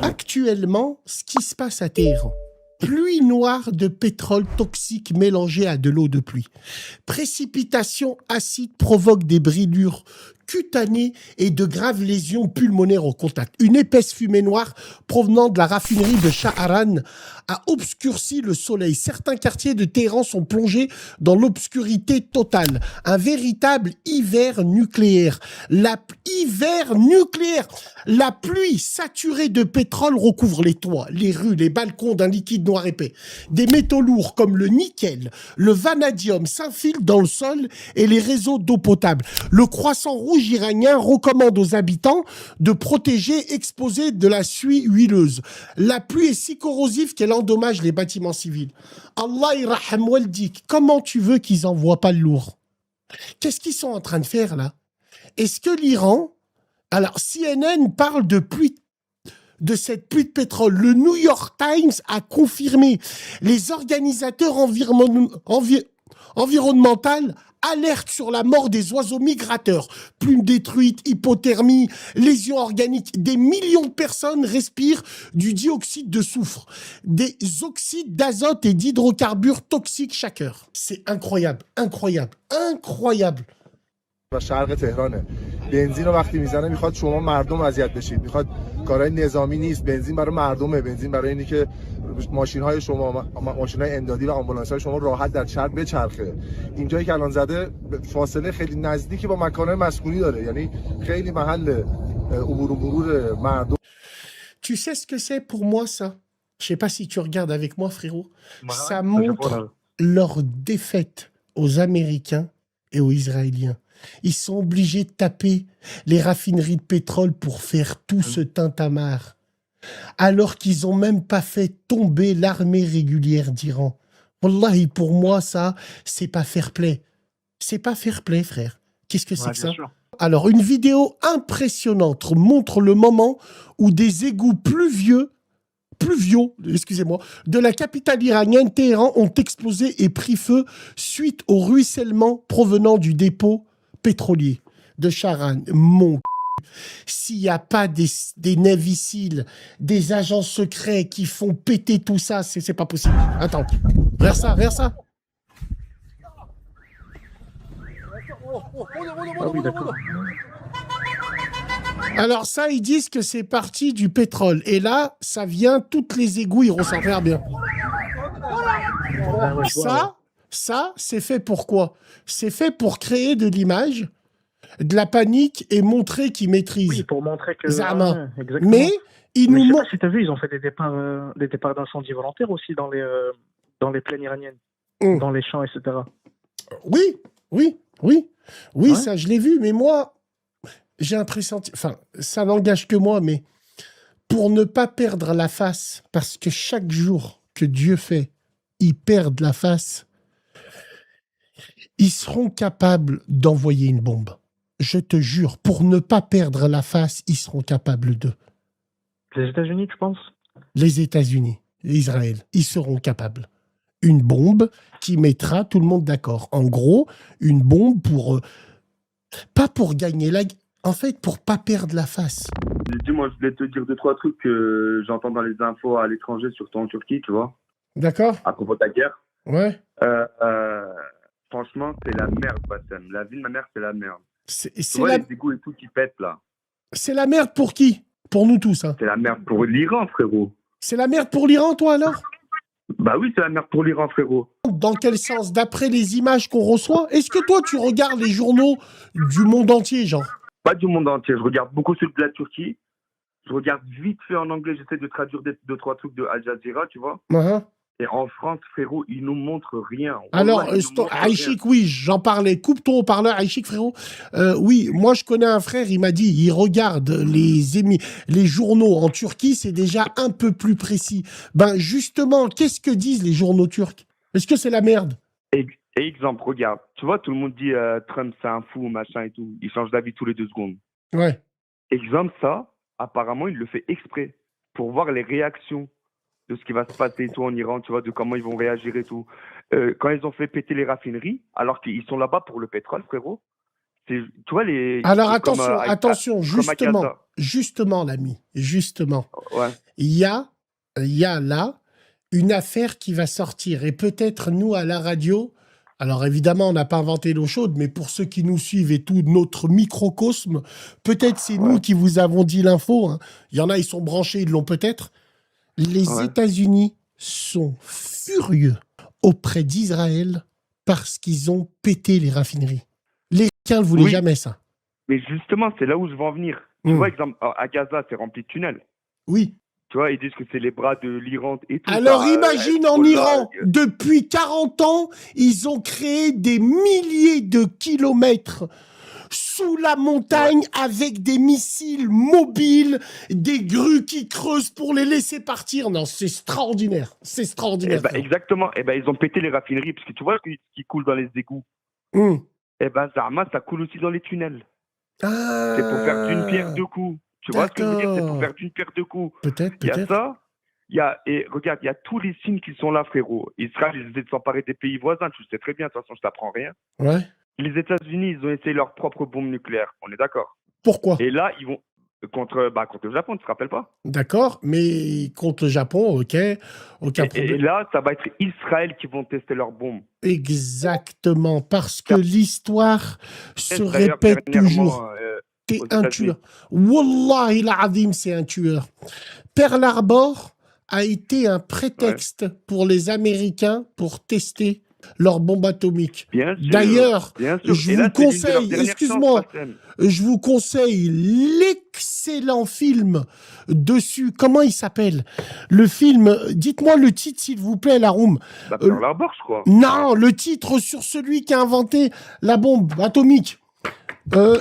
Actuellement, ce qui se passe à Téhéran, pluie noire de pétrole toxique mélangée à de l'eau de pluie. Précipitations acides provoquent des brûlures cutanées et de graves lésions pulmonaires au contact. Une épaisse fumée noire provenant de la raffinerie de Shahran a obscurci le soleil. Certains quartiers de Téhéran sont plongés dans l'obscurité totale. Un véritable hiver nucléaire. Hiver nucléaire. La pluie saturée de pétrole recouvre les toits, les rues, les balcons d'un liquide noir épais. Des métaux lourds comme le nickel, le vanadium s'infiltrent dans le sol et les réseaux d'eau potable. Le Croissant Rouge iranien recommande aux habitants de protéger exposés de la suie huileuse. La pluie est si corrosive qu'elle endommage les bâtiments civils. Allah irham waldik, comment tu veux qu'ils envoient pas le lourd? Qu'est-ce qu'ils sont en train de faire là? Est-ce que l'Iran... Alors, CNN parle de cette pluie de pétrole. Le New York Times a confirmé. Les organisateurs environnementaux alertent sur la mort des oiseaux migrateurs. Plumes détruites, hypothermie, lésions organiques. Des millions de personnes respirent du dioxyde de soufre, des oxydes d'azote et d'hydrocarbures toxiques chaque heure. C'est incroyable, incroyable, incroyable. و شرق تهرانه بنزین رو وقتی میزنه میخواد شما مردم اذیت بشید میخواد کارهای نظامی نیست بنزین برای مردمه بنزین برای اینی که ماشین‌های شما ماشین‌های امدادی و آمبولانس‌های شما راحت در شهر بچرخه اینجایی که الان زده فاصله خیلی نزدیکی با مکان‌های مسکونی داره یعنی خیلی محل عبور و مرور مردم. Tu sais ce que c'est pour moi ça? Je sais pas si tu regardes avec moi frérot. Ça montre leur défaite aux Américains et aux Israéliens. Ils sont obligés de taper les raffineries de pétrole pour faire tout ce tintamarre, alors qu'ils n'ont même pas fait tomber l'armée régulière d'Iran. Wallahi, pour moi, ça, c'est pas fair play. C'est pas fair play, frère. Qu'est-ce que c'est que ça? Alors, une vidéo impressionnante montre le moment où des égouts pluviaux, excusez-moi, de la capitale iranienne, Téhéran, ont explosé et pris feu suite au ruissellement provenant du dépôt pétrolier de Shahran. Mon s'il n'y a pas des naviciles, des agents secrets qui font péter tout ça, c'est pas possible. Attends, vers ça, vers ça. Ah oui, d'accord. Alors ça, ils disent que c'est parti du pétrole. Et là, ça vient, toutes les égouts iront s'en faire bien. Ça, c'est fait pour quoi? C'est fait pour créer de l'image, de la panique et montrer qu'ils maîtrisent. Oui, pour montrer que... Zama. Exactement. Mais ils nous montrent... Si tu as vu, ils ont fait des départs d'incendie volontaires aussi dans les plaines iraniennes, dans les champs, etc. Oui, Ouais. ça je l'ai vu, mais moi, j'ai un pressentiment... Enfin, ça n'engage que moi, mais pour ne pas perdre la face, parce que chaque jour que Dieu fait, ils perdent la face, ils seront capables d'envoyer une bombe. Je te jure, pour ne pas perdre la face, ils seront capables de. Les États-Unis, tu penses? Les États-Unis, Israël, ils seront capables. Une bombe qui mettra tout le monde d'accord. En gros, une bombe pour... pas pour gagner la... En fait, pour pas perdre la face. Dis-moi, je voulais te dire 2-3 trucs que j'entends dans les infos à l'étranger, surtout en Turquie, tu vois. D'accord. À propos de la guerre. Ouais. Franchement, c'est la merde, Bassem. La vie de ma mère, c'est la merde. C'est les égouts et tout qui pètent, là. C'est la merde pour qui? Pour nous tous, hein. C'est la merde pour l'Iran, frérot. C'est la merde pour l'Iran, toi, alors? Bah oui, c'est la merde pour l'Iran, frérot. Dans quel sens? D'après les images qu'on reçoit? Est-ce que toi, tu regardes les journaux du monde entier, genre? Pas du monde entier. Je regarde beaucoup ceux de la Turquie. Je regarde vite fait en anglais. J'essaie de traduire 2-3 trucs de Al Jazeera, tu vois. Et en France, frérot, ils nous montrent rien. Alors, Aïchik, oui, j'en parlais. Coupe ton haut-parleur, Aïchik, frérot. Oui, moi, je connais un frère, il m'a dit, il regarde les journaux en Turquie, c'est déjà un peu plus précis. Ben, justement, qu'est-ce que disent les journaux turcs? Est-ce que c'est la merde? Et exemple, regarde. Tu vois, tout le monde dit Trump, c'est un fou, machin et tout. Il change d'avis tous les 2 secondes. Ouais. Exemple, ça, apparemment, il le fait exprès pour voir les réactions de ce qui va se passer et tout en Iran, tu vois, de comment ils vont réagir et tout. Quand ils ont fait péter les raffineries, alors qu'ils sont là-bas pour le pétrole, frérot, Tu vois, Alors attention, justement, l'ami, justement. Ouais. Il y a là une affaire qui va sortir. Et peut-être nous, à la radio, alors évidemment, on n'a pas inventé l'eau chaude, mais pour ceux qui nous suivent et tout notre microcosme, peut-être c'est nous qui vous avons dit l'info. Hein. Il y en a, ils sont branchés, ils l'ont peut-être. Les États-Unis sont furieux auprès d'Israël parce qu'ils ont pété les raffineries. Les Américains ne voulaient jamais ça. Mais justement, c'est là où je veux en venir. Tu vois, exemple, à Gaza, c'est rempli de tunnels. Oui. Tu vois, ils disent que c'est les bras de l'Iran et tout. Alors imagine en Iran, depuis 40 ans, ils ont créé des milliers de kilomètres sous la montagne avec des missiles mobiles, des grues qui creusent pour les laisser partir. Non, c'est extraordinaire. C'est extraordinaire. Exactement. Ils ont pété les raffineries parce que tu vois ce qui coule dans les égouts. Zama, ça coule aussi dans les tunnels. Ah, c'est pour faire d'une pierre deux coups. Tu vois ce que je veux dire? C'est pour faire d'une pierre deux coups. Peut-être. Il y a ça. Et regarde, il y a tous les signes qui sont là, frérot. Israël, ils essaient de s'emparer des pays voisins. Tu le sais très bien. De toute façon, je t'apprends rien. Ouais. Les États-Unis, ils ont essayé leur propre bombe nucléaire. On est d'accord? Pourquoi? Et là, ils vont contre le Japon, tu te rappelles pas? D'accord, mais contre le Japon, ok, aucun problème. Et là, ça va être Israël qui vont tester leur bombe. Exactement, parce que l'histoire se répète toujours. T'es un tueur. Wallahi l'azim, c'est un tueur. Pearl Harbor a été un prétexte pour les Américains pour tester leur bombe atomique. D'ailleurs, je vous conseille, excuse-moi, je vous conseille l'excellent film dessus. Comment il s'appelle? Le film, dites-moi le titre s'il vous plaît, Laroum. Pearl Harbor, je crois. Non, le titre sur celui qui a inventé la bombe atomique.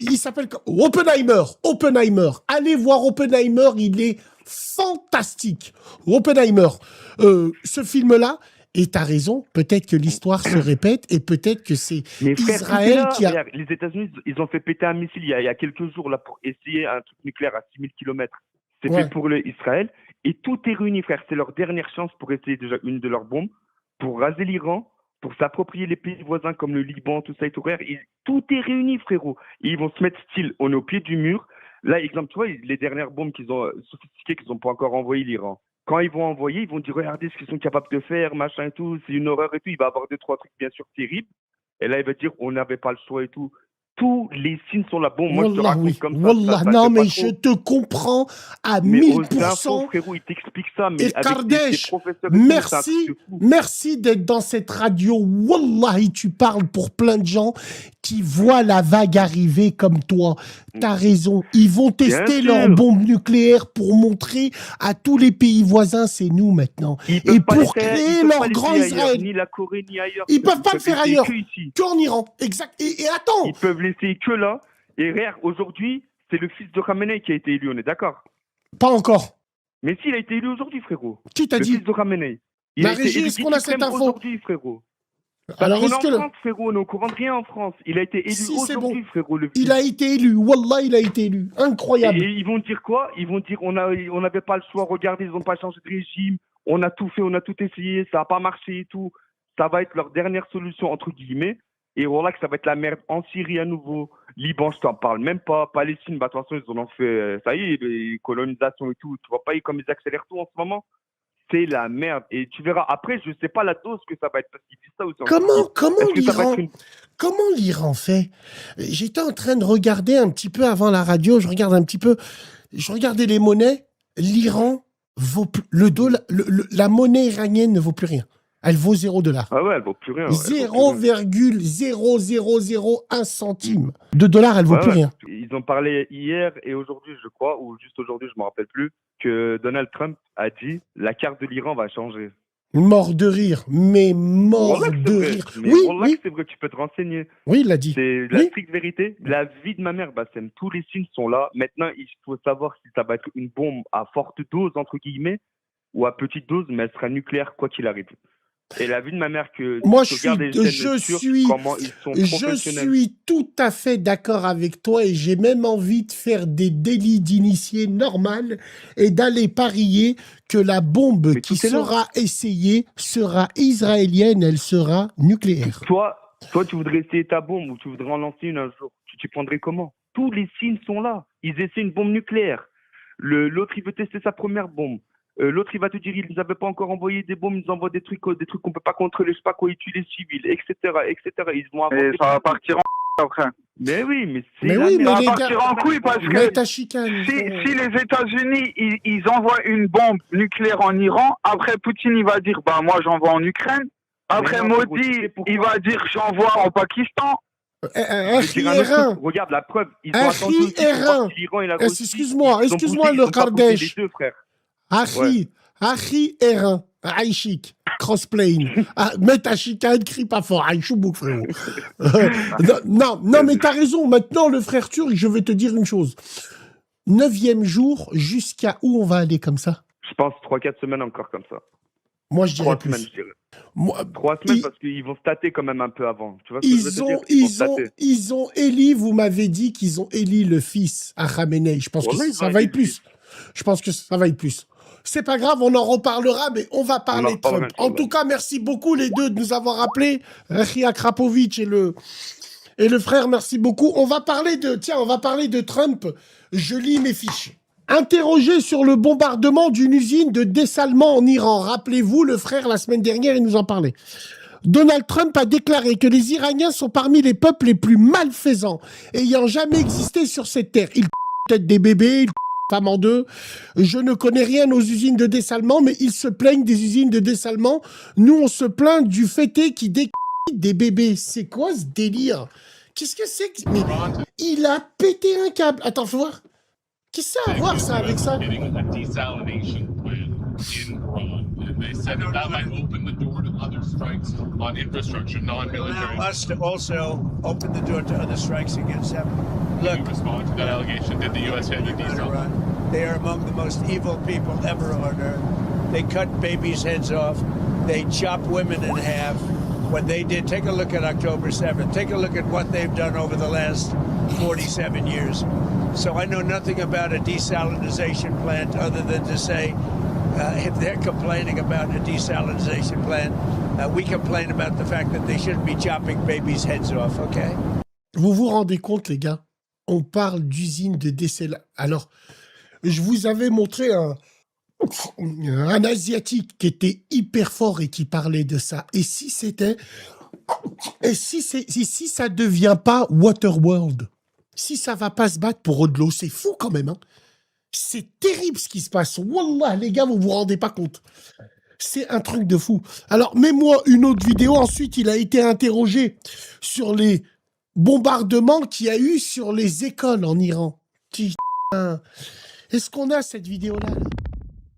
Il s'appelle Oppenheimer. Oppenheimer. Allez voir Oppenheimer, il est fantastique. Oppenheimer. Ce film-là, et t'as raison, peut-être que l'histoire se répète et peut-être que c'est Israël qui a... Les États-Unis, ils ont fait péter un missile il y a quelques jours là, pour essayer un truc nucléaire à 6000 km. C'est fait pour Israël et tout est réuni, frère. C'est leur dernière chance pour essayer déjà une de leurs bombes, pour raser l'Iran, pour s'approprier les pays voisins comme le Liban, tout ça et tout, frère. Tout est réuni, frérot. Et ils vont se mettre style, on est au pied du mur. Là, exemple, tu vois, les dernières bombes qu'ils ont sophistiquées, qu'ils n'ont pas encore envoyées l'Iran. Quand ils vont envoyer, ils vont dire regardez ce qu'ils sont capables de faire, machin et tout, c'est une horreur et tout. Il va avoir 2-3 trucs bien sûr terribles. Et là, il va dire on n'avait pas le choix et tout. Tous les signes sont là. Bon, moi, je te raconte comme ça. Non, mais je te comprends à 1000%. Frérot, il t'explique ça. Mais et Kardesh, merci d'être dans cette radio. Wallahi, tu parles pour plein de gens qui voient la vague arriver comme toi. T'as raison. Ils vont tester leur bombe nucléaire pour montrer à tous les pays voisins, c'est nous maintenant. Et pour créer leur grand Israël. Ni la Corée, ni ailleurs. Ils peuvent pas le faire ailleurs. Qu'en Iran. Exact. Et attends. Ils peuvent laisser que là. Et regarde, aujourd'hui, c'est le fils de Khamenei qui a été élu, on est d'accord? Pas encore. Mais s'il a été élu aujourd'hui, frérot. Qui t'a dit? Le fils de Khamenei. La régie, est-ce qu'on a cette info aujourd'hui, frérot? Alors, est-ce que France, frérot, on est au courant de rien en France. Il a été élu aujourd'hui, frérot. Le fils. Il a été élu. Wallah, il a été élu. Incroyable. Et ils vont dire quoi? Ils vont dire on n'avait pas le choix. Regardez, ils n'ont pas changé de régime. On a tout fait, on a tout essayé. Ça n'a pas marché et tout. Ça va être leur dernière solution, entre guillemets. Et voilà que ça va être la merde en Syrie à nouveau. Liban, je t'en parle même pas. Palestine, de toute façon, ils en ont fait, ça y est, les colonisations et tout. Tu vois pas comme ils accélèrent tout en ce moment? C'est la merde. Et tu verras, après, je sais pas la dose que ça va être. Parce qu'ils disent ça aussi. Comment l'Iran fait? J'étais en train de regarder un petit peu avant la radio, je regardais les monnaies. L'Iran vaut plus, la monnaie iranienne ne vaut plus rien. Elle vaut $0. Ah ouais, elle vaut plus rien. 0,0001 centime de dollars, elle vaut plus rien. Ils ont parlé hier et aujourd'hui, je crois, ou juste aujourd'hui, je me rappelle plus, que Donald Trump a dit la carte de l'Iran va changer. Mort de rire, mais mort de rire. Oui, c'est vrai, tu peux te renseigner. Oui, il l'a dit. C'est la stricte vérité. La vie de ma mère, Bassem, tous les signes sont là. Maintenant, il faut savoir si ça va être une bombe à forte dose, entre guillemets, ou à petite dose, mais elle sera nucléaire, quoi qu'il arrive. Et la vie de ma mère que moi je suis tout à fait d'accord avec toi et j'ai même envie de faire des délits d'initié normal et d'aller parier que la bombe qui sera essayée sera israélienne, elle sera nucléaire. Toi tu voudrais essayer ta bombe ou tu voudrais en lancer une un jour? tu t'y prendrais comment? Tous les signes sont là. Ils essaient une bombe nucléaire. L'autre, il veut tester sa première bombe. L'autre, il va te dire, ils n'avaient pas encore envoyé des bombes, ils envoient des trucs qu'on peut pas contrôler, je sais pas quoi, ils tuent les civils, etc., etc. Ils vont avoir Et ça va partir en après. Mais oui, mais c'est Mais la oui, merde. mais Ça les va partir en couille parce Mais que ta chicane. si les États-Unis ils envoient une bombe nucléaire en Iran, après Poutine il va dire bah moi j'envoie en Ukraine. Après Mais non, Modi tu sais pourquoi? il va dire j'envoie en Pakistan. Akhi Je vais dire un autre R1. truc. Regarde la preuve. Ils ont Akhi attendu aussi pour R1. voir si l'Iran et la Russie. Excuse-moi, ils ont excuse-moi poussé, le ils ont pas poussé Kardesh. les deux, frère. Akhi R1. Aïchik. Crossplane. Mets ta chicane, crie pas fort. Aïchoubouk, frérot. Non, mais t'as raison. Maintenant, le frère turc, je vais te dire une chose. 9e jour, jusqu'à où on va aller comme ça? Je pense 3-4 semaines encore comme ça. Moi, je dirais 3 plus. semaines, je dirais. Moi, 3 semaines ils- parce qu'ils vont se tâter quand même un peu avant. Tu vois ce que je veux te dire? ils ont éli, vous m'avez dit qu'ils ont éli le fils à Khamenei. Je pense Wallah, que ils ça ont va éli être le plus. Je pense que ça va être plus. C'est pas grave, on en reparlera, mais on va parler de Trump. En tout cas, merci beaucoup les deux de nous avoir appelés, Rachia Krapovic et le frère, merci beaucoup. On va parler de Trump. Je lis mes fiches. Interrogé sur le bombardement d'une usine de dessalement en Iran. Rappelez-vous, le frère, la semaine dernière, il nous en parlait. Donald Trump a déclaré que les Iraniens sont parmi les peuples les plus malfaisants ayant jamais existé sur cette terre. Ils peut-être des bébés, ils femmes en deux. Je ne connais rien aux usines de dessalement, mais ils se plaignent des usines de dessalement. Nous, on se plaint du fêté qui décapite des bébés. C'est quoi ce délire? Qu'est-ce que c'est que... Mais il a pété un câble. Attends, faut voir. Qu'est-ce que ça a à voir, ça, avec ça? They said that might open the door to other strikes on infrastructure, non-military. Allow us to also open the door to other strikes against them. Did you Look, respond to that allegation? Did the U.S. hit the diesel? they are among the most evil people ever on earth. They cut babies' heads off. They chop women in half. What they did, take a look at October 7th. Take a look at what they've done over the last 47 years. So I know nothing about a desalinization plant other than to say, if they're complaining about a desalinization plant, we complain about the fact that they shouldn't be chopping babies' heads off, okay? Vous vous rendez compte, les gars? On parle d'usine de dessalement. Alors, je vous avais montré un Asiatique qui était hyper fort et qui parlait de ça. Et si c'était... Et si ça devient pas Waterworld? Si ça va pas se battre pour de l'eau, c'est fou quand même, hein? C'est terrible ce qui se passe. Wallah, les gars, vous vous rendez pas compte. C'est un truc de fou. Alors, mets-moi une autre vidéo. Ensuite, il a été interrogé sur les bombardements qu'il y a eu sur les écoles en Iran. Putain. Est-ce qu'on a cette vidéo-là là